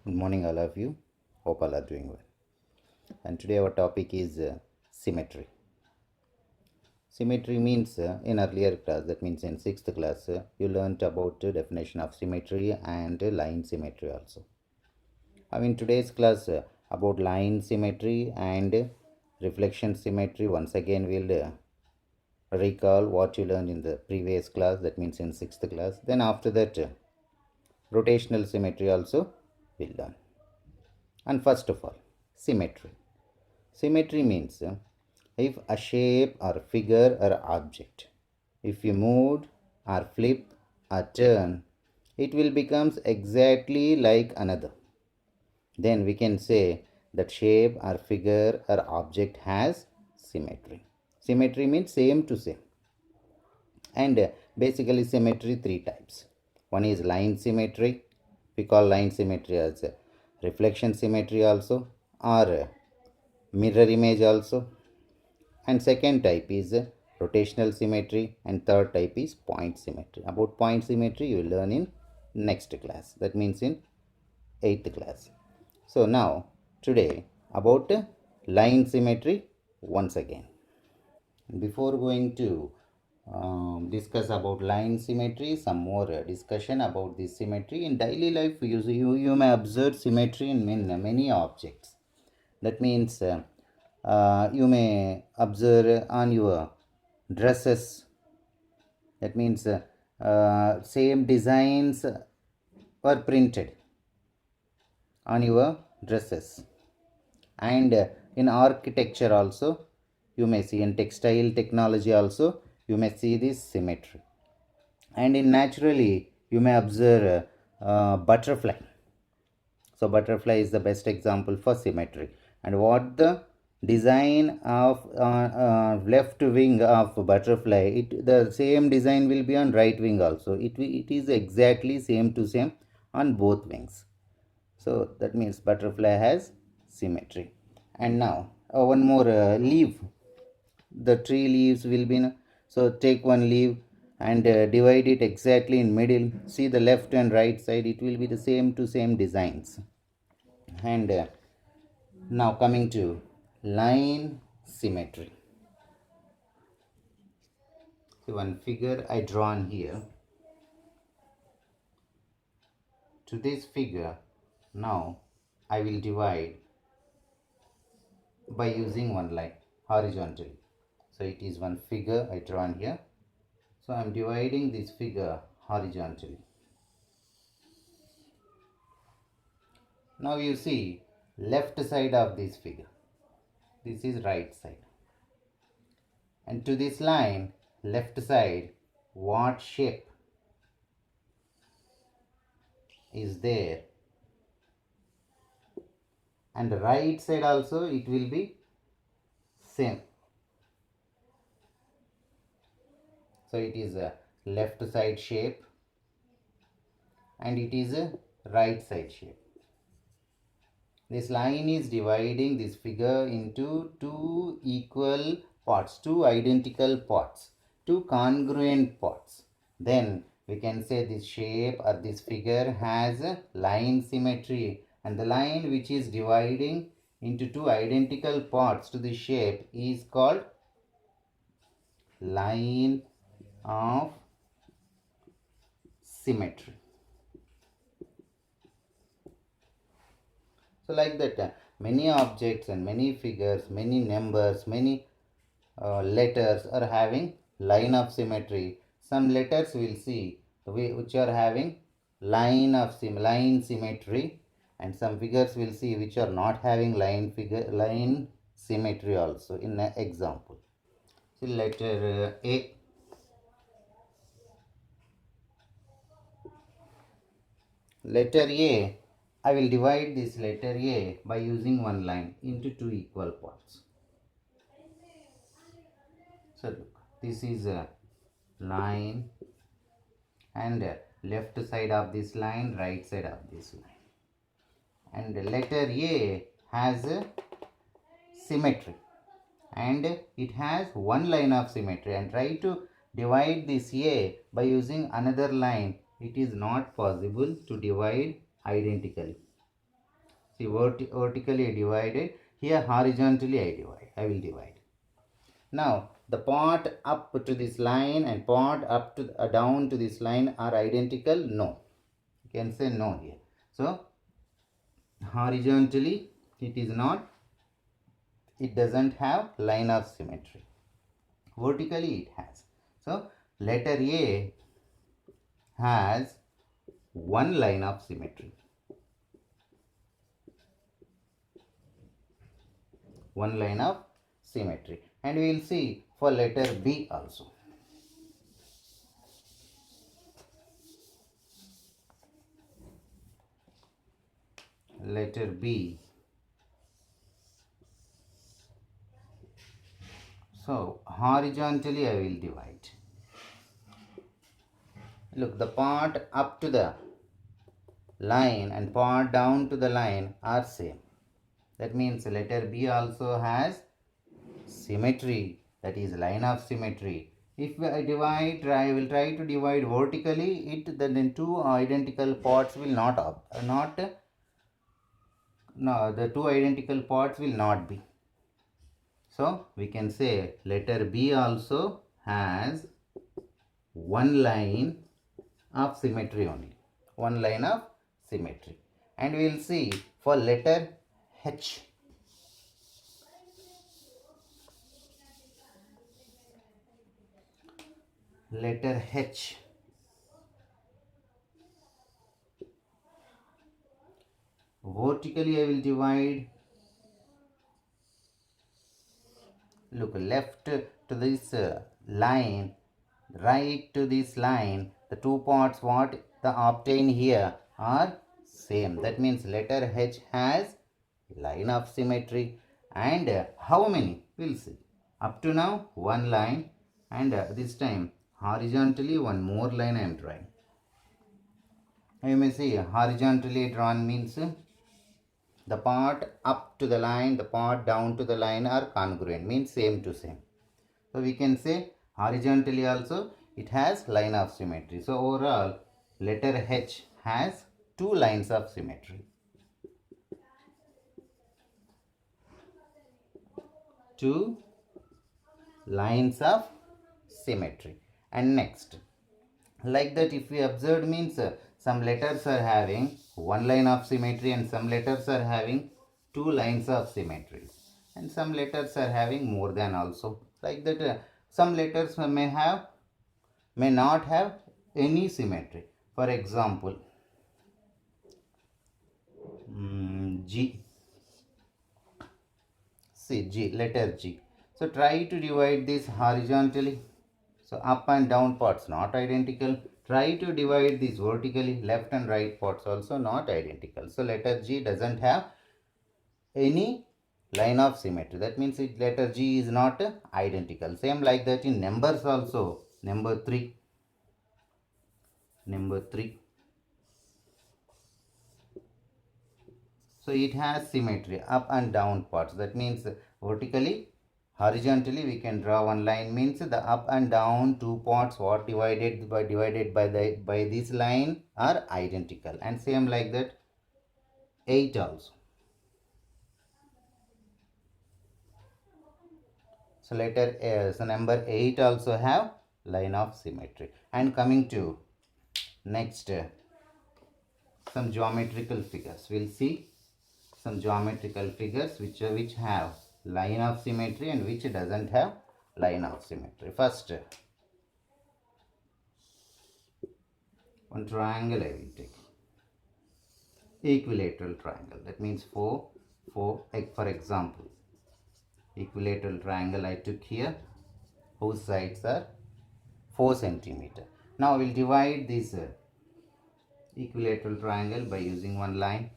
Good morning, all of you. Hope all are doing well. And today our topic is symmetry. Symmetry means in earlier class, that means in 6th class, you learnt about the definition of symmetry and line symmetry also. In today's class about line symmetry and reflection symmetry, once again we'll recall what you learned in the previous class, that means in 6th class. Then after that, rotational symmetry also we'll learn. And first of all, symmetry. Symmetry means if a shape or figure or object, if you move or flip or turn, it will become exactly like another. Then we can say that shape or figure or object has symmetry. Symmetry means same to same. And basically symmetry three types. One is line symmetry. We call line symmetry as reflection symmetry also, or mirror image also. And second type is rotational symmetry, and third type is point symmetry. About point symmetry you will learn in next class, that means in 8th class. So now today about line symmetry once again. Before going to discuss about line symmetry, some more discussion about this symmetry. In daily life you may observe symmetry in many objects. That means you may observe on your dresses. That means same designs were printed on your dresses. And in architecture also you may see, in textile technology also you may see this symmetry. And in naturally you may observe butterfly. So butterfly is the best example for symmetry. And what the design of left wing of butterfly, the same design will be on right wing also. It is exactly same to same on both wings. So that means butterfly has symmetry. And now one more leaf. The tree leaves will be, so take one leaf and divide it exactly in middle. See the left and right side, it will be the same to same designs. And now coming to line symmetry. See one figure I drawn here. To this figure now I will divide by using one line horizontally. So it is one figure I drawn here. So I am dividing this figure horizontally. Now you see left side of this figure. This is right side. And to this line, left side, what shape is there? And right side also it will be same. So it is a left side shape and it is a right side shape. This line is dividing this figure into two equal parts, two identical parts, two congruent parts. Then we can say this shape or this figure has a line symmetry, and the line which is dividing into two identical parts to the shape is called line of symmetry. So like that many objects and many figures, many numbers, many letters are having line of symmetry. Some letters will see which are having line symmetry, and some figures will see which are not having line symmetry also. In an example, see letter A. Letter A, I will divide this letter A by using one line into two equal parts. So look, this is a line, and left side of this line, right side of this line. And letter A has a symmetry, and it has one line of symmetry, and try to divide this A by using another line. It is not possible to divide identically. See, vertically I divided. Here horizontally I will divide. Now the part up to this line and part up to down to this line are identical? No. You can say no here. So horizontally it is not. It doesn't have line of symmetry. Vertically it has. So letter A has one line of symmetry. One line of symmetry. And we will see for letter B also. Letter B. So horizontally I will divide. Look, the part up to the line and part down to the line are same. That means letter B also has symmetry, that is line of symmetry. If I divide, I will try to divide vertically, then two identical parts will the two identical parts will not be. So we can say letter B also has one line of symmetry only. One line of symmetry. And we will see for letter H. Letter H. Vertically I will divide. Look, left to this line, right to this line, the two parts what the obtained here are same. That means letter H has line of symmetry. And how many? We'll see. Up to now one line, and this time horizontally one more line I am drawing. You may see horizontally drawn means the part up to the line, the part down to the line are congruent, means same to same. So we can say horizontally also it has line of symmetry. So overall letter H has two lines of symmetry. Two lines of symmetry. And next, like that, if we observe means some letters are having one line of symmetry and some letters are having two lines of symmetry, and some letters are having more than also. Like that, some letters may not have any symmetry. For example, G. See, G, letter G. So try to divide this horizontally. So up and down parts not identical. Try to divide this vertically. Left and right parts also not identical. So letter G doesn't have any line of symmetry. That means letter G is not identical. Same like that in numbers also. Number 3. So it has symmetry, up and down parts. That means vertically, horizontally we can draw one line, means the up and down two parts what divided by this line are identical. And same like that 8 also. So so number 8 also have line of symmetry. And coming to next some geometrical figures, we'll see some geometrical figures which have line of symmetry and which doesn't have line of symmetry. First, one triangle I will take, equilateral triangle. That means for example, equilateral triangle I took here, whose sides are 4 centimeter. Now we will divide this equilateral triangle by using one line,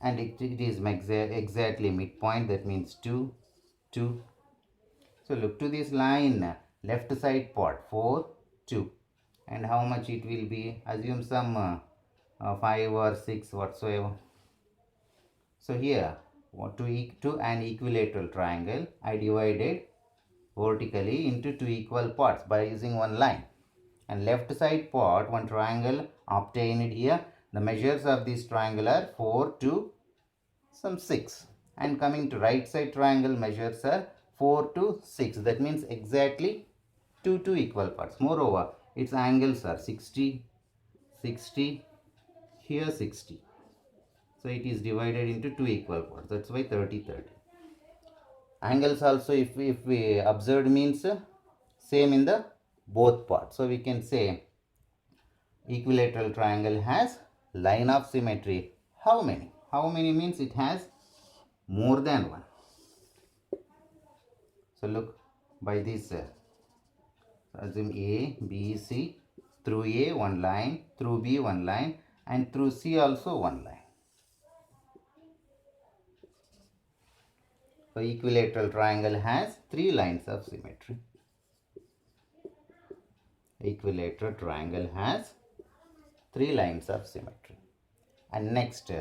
and it is exactly midpoint. That means 2, 2. So look to this line, left side part 4, 2, and how much it will be? Assume some 5 or 6 whatsoever. So here, to an equilateral triangle, I divided vertically into 2 equal parts by using one line. And left side part, one triangle obtained here. The measures of this triangle are 4, 2, some 6. And coming to right side triangle, measures are 4 to 6. That means exactly 2 equal parts. Moreover, its angles are 60, 60, here 60. So it is divided into 2 equal parts. That's why 30, 30. Angles also, if we observed, means same in the both parts. So we can say equilateral triangle has line of symmetry. How many? How many means it has more than one. So look, by this assume A, B, C. Through A one line, through B one line, and through C also one line. So equilateral triangle has 3 lines of symmetry. Equilateral triangle has 3 lines of symmetry. And next,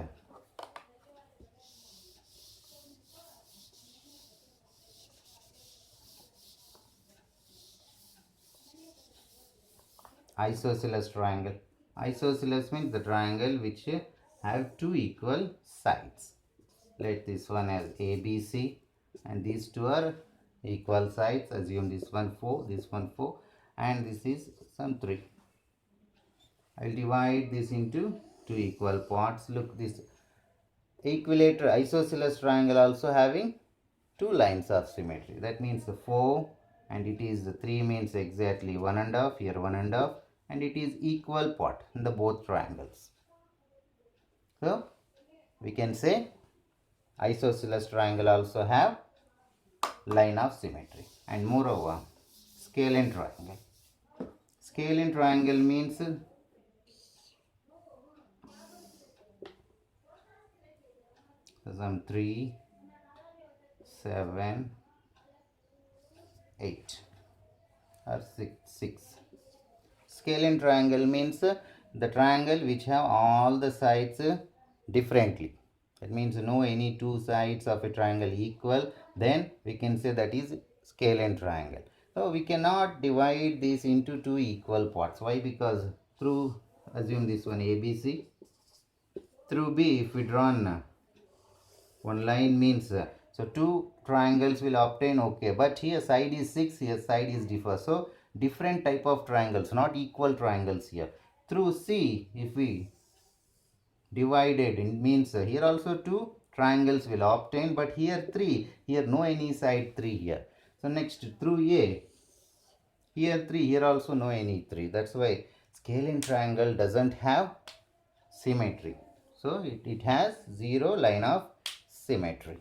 isosceles triangle. Isosceles means the triangle which have 2 equal sides. Let this one as ABC, and these 2 are equal sides. Assume this one 4, this one 4, and this is some 3. I will divide this into 2 equal parts. Look, this equilateral isosceles triangle also having 2 lines of symmetry. That means 4, and it is 3 means exactly 1.5, here 1.5, and it is equal part in the both triangles. So we can say isosceles triangle also have line of symmetry. And moreover, scalene triangle. Scalene triangle means some 3, 7, 8 or 6. Scalene triangle means the triangle which have all the sides differently. That means no any 2 sides of a triangle equal, then we can say that is scalene triangle. So we cannot divide this into 2 equal parts. Why? Because through, assume this one ABC, through B if we draw one line means so 2 triangles will obtain, okay, but here side is 6, here side is differ. So different type of triangles, not equal triangles here. Through C if we divided, it means here also 2 triangles will obtain, but here 3, here no any side 3 here. So next through A, here 3, here also no any 3. That's why scalene triangle doesn't have symmetry. So it has 0 line of symmetry.